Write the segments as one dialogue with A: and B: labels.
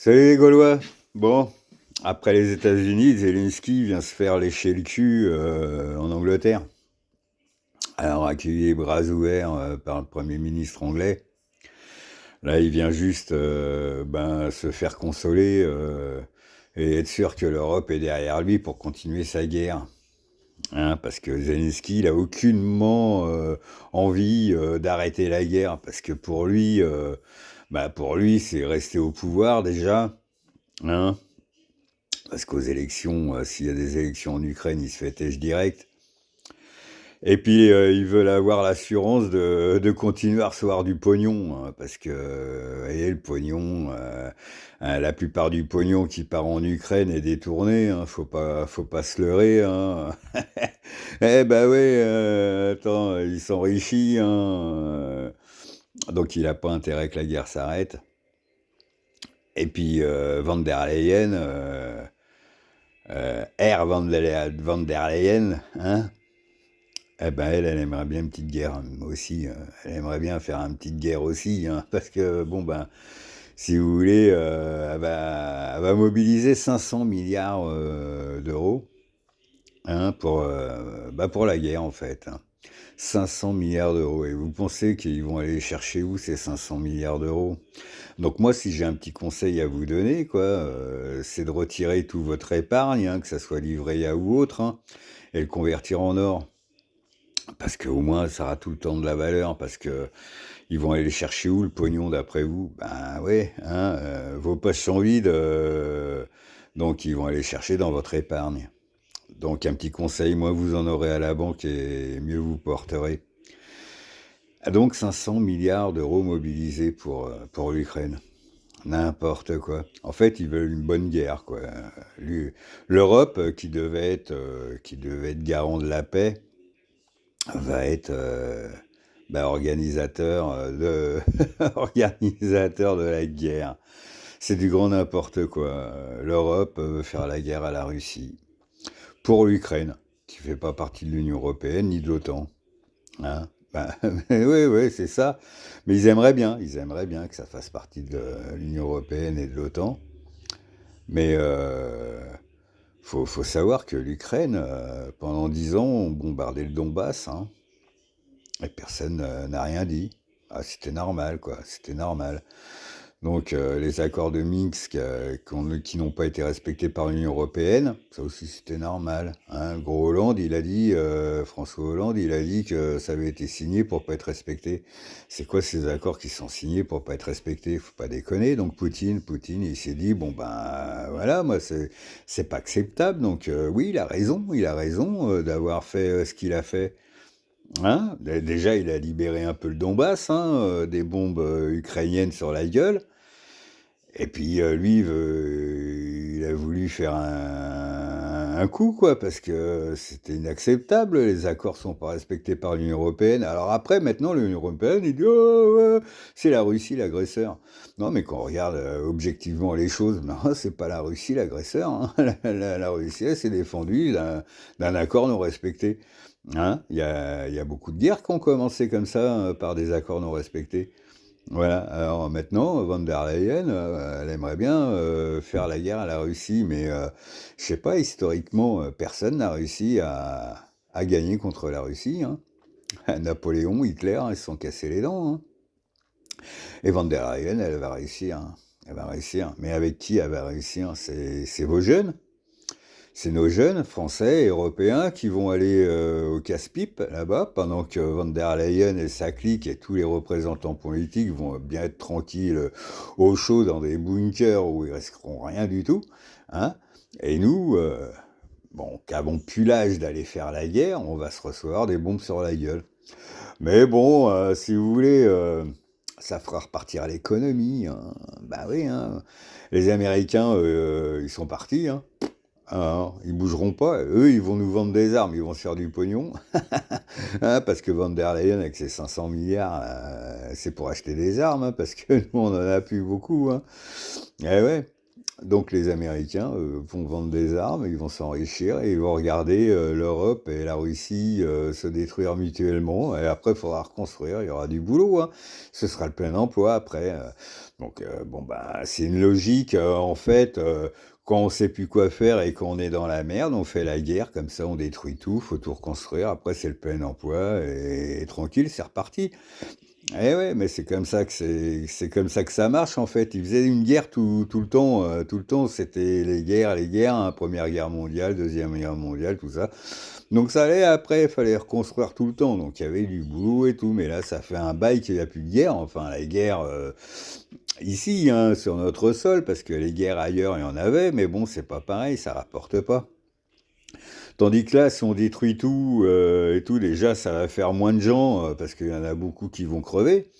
A: Salut les Gaulois. Bon, après les États-Unis, Zelensky vient se faire lécher le cul en Angleterre. Alors accueilli bras ouverts par le Premier ministre anglais. Là, il vient juste se faire consoler et être sûr que l'Europe est derrière lui pour continuer sa guerre. Hein, parce que Zelensky, il a aucunement envie d'arrêter la guerre, parce que pour lui, c'est rester au pouvoir déjà. Hein, parce qu'aux élections, s'il y a des élections en Ukraine, il se fait têche direct. Et puis, ils veulent avoir l'assurance de continuer à recevoir du pognon, hein, parce que, vous voyez, le pognon, la plupart du pognon qui part en Ukraine est détourné, hein, faut pas se leurrer, hein. Eh ben oui, attends, ils s'enrichissent, hein, donc il n'a pas intérêt que la guerre s'arrête. Et puis, Van der Leyen, Van der Leyen, hein, eh ben elle aimerait bien une petite guerre, hein, moi aussi. Elle aimerait bien faire une petite guerre aussi, hein, parce que, bon, ben, si vous voulez, elle va mobiliser 500 milliards d'euros, hein, pour la guerre, en fait, hein. 500 milliards d'euros. Et vous pensez qu'ils vont aller chercher où ces 500 milliards d'euros? Donc moi, si j'ai un petit conseil à vous donner, quoi, c'est de retirer tout votre épargne, hein, que ça soit livret A ou autre, hein, et le convertir en or. Parce qu'au moins, ça aura tout le temps de la valeur, parce que ils vont aller chercher où le pognon d'après vous? Ben ouais, hein, vos poches sont vides, donc ils vont aller chercher dans votre épargne. Donc un petit conseil, moins vous en aurez à la banque et mieux vous porterez. Ah, donc 500 milliards d'euros mobilisés pour l'Ukraine. N'importe quoi. En fait, ils veulent une bonne guerre, quoi. L'Europe, qui devait être garant de la paix, va être organisateur organisateur de la guerre. C'est du grand n'importe quoi. L'Europe veut faire la guerre à la Russie pour l'Ukraine, qui fait pas partie de l'Union européenne ni de l'OTAN. Hein. Oui, oui, c'est ça. Mais ils aimeraient bien que ça fasse partie de l'Union européenne et de l'OTAN. Mais faut savoir que l'Ukraine, pendant 10 ans, ont bombardé le Donbass, hein. Et personne n'a rien dit. Ah, c'était normal, quoi. C'était normal. Donc, les accords de Minsk qui n'ont pas été respectés par l'Union européenne, ça aussi c'était normal. Hein. Gros Hollande, il a dit, François Hollande, il a dit que ça avait été signé pour pas être respecté. C'est quoi ces accords qui sont signés pour pas être respectés? Faut pas déconner. Donc Poutine, il s'est dit, bon ben voilà, moi c'est pas acceptable. Donc oui, il a raison d'avoir fait ce qu'il a fait. Hein, déjà, il a libéré un peu le Donbass, hein, des bombes ukrainiennes sur la gueule. Et puis lui, il a voulu faire un coup, quoi, parce que c'était inacceptable. Les accords sont pas respectés par l'Union européenne. Alors après, maintenant, l'Union européenne, il dit oh, c'est la Russie l'agresseur. Non, mais quand on regarde objectivement les choses, non, c'est pas la Russie l'agresseur, hein. La Russie, elle s'est défendue d'un accord non respecté. Hein, il y a beaucoup de guerres qui ont commencé comme ça, par des accords non respectés. Voilà, alors maintenant, Van der Leyen, elle aimerait bien faire la guerre à la Russie, mais je sais pas, historiquement, personne n'a réussi à gagner contre la Russie, hein. Napoléon, Hitler, ils se sont cassés les dents, hein. Et Van der Leyen, elle va réussir, hein. Elle va réussir. Mais avec qui elle va réussir? C'est vos jeunes. C'est nos jeunes français et européens qui vont aller au casse-pipe là-bas, pendant que Van der Leyen et sa clique et tous les représentants politiques vont bien être tranquilles au chaud dans des bunkers où ils risqueront rien du tout. Hein. Et nous, bon, qui avons plus l'âge d'aller faire la guerre, on va se recevoir des bombes sur la gueule. Mais bon, si vous voulez, ça fera repartir l'économie, hein. Bah oui, hein. Les Américains, ils sont partis, hein. Alors, ils bougeront pas. Eux, ils vont nous vendre des armes, ils vont se faire du pognon. Hein, parce que Van der Leyen, avec ses 500 milliards, c'est pour acheter des armes, hein, parce que nous, on en a plus beaucoup. Hein. Eh ouais. Donc les Américains vont vendre des armes, ils vont s'enrichir et ils vont regarder l'Europe et la Russie se détruire mutuellement. Et après, il faudra reconstruire, il y aura du boulot, hein. Ce sera le plein emploi après. Donc bon, bah, c'est une logique. En fait, quand on sait plus quoi faire et qu'on est dans la merde, on fait la guerre, comme ça on détruit tout, faut tout reconstruire. Après, c'est le plein emploi et tranquille, c'est reparti. Eh ouais, mais c'est comme ça que c'est comme ça que ça marche en fait. Ils faisaient une guerre tout le temps, c'était les guerres, hein, Première Guerre mondiale, Deuxième Guerre mondiale, tout ça. Donc ça allait après, il fallait reconstruire tout le temps, donc il y avait du boulot et tout, mais là ça fait un bail qu'il n'y a plus de guerre, enfin la guerre ici, hein, sur notre sol, parce que les guerres ailleurs il y en avait, mais bon c'est pas pareil, ça rapporte pas. Tandis que là, si on détruit tout et tout, déjà ça va faire moins de gens, parce qu'il y en a beaucoup qui vont crever.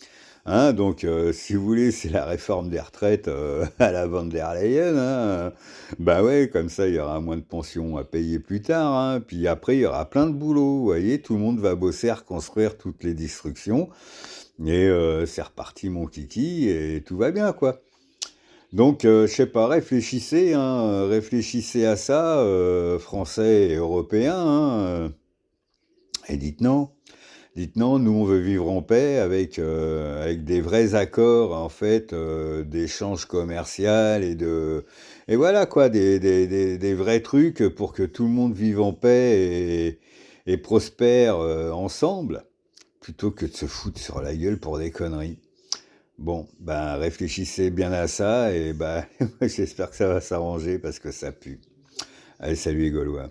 A: Hein, donc, si vous voulez, c'est la réforme des retraites à la von der Leyen. Hein. Bah ouais, comme ça, il y aura moins de pensions à payer plus tard. Hein. Puis après, il y aura plein de boulot. Vous voyez, tout le monde va bosser à reconstruire toutes les destructions. Et c'est reparti, mon kiki, et tout va bien, quoi. Donc, je sais pas, réfléchissez, hein, réfléchissez à ça, Français et Européens, hein, et dites non. Dites non, nous on veut vivre en paix avec des vrais accords en fait d'échange commercial et voilà quoi des vrais trucs pour que tout le monde vive en paix et prospère ensemble plutôt que de se foutre sur la gueule pour des conneries. Bon, ben réfléchissez bien à ça et ben j'espère que ça va s'arranger parce que ça pue. Allez, salut les Gaulois.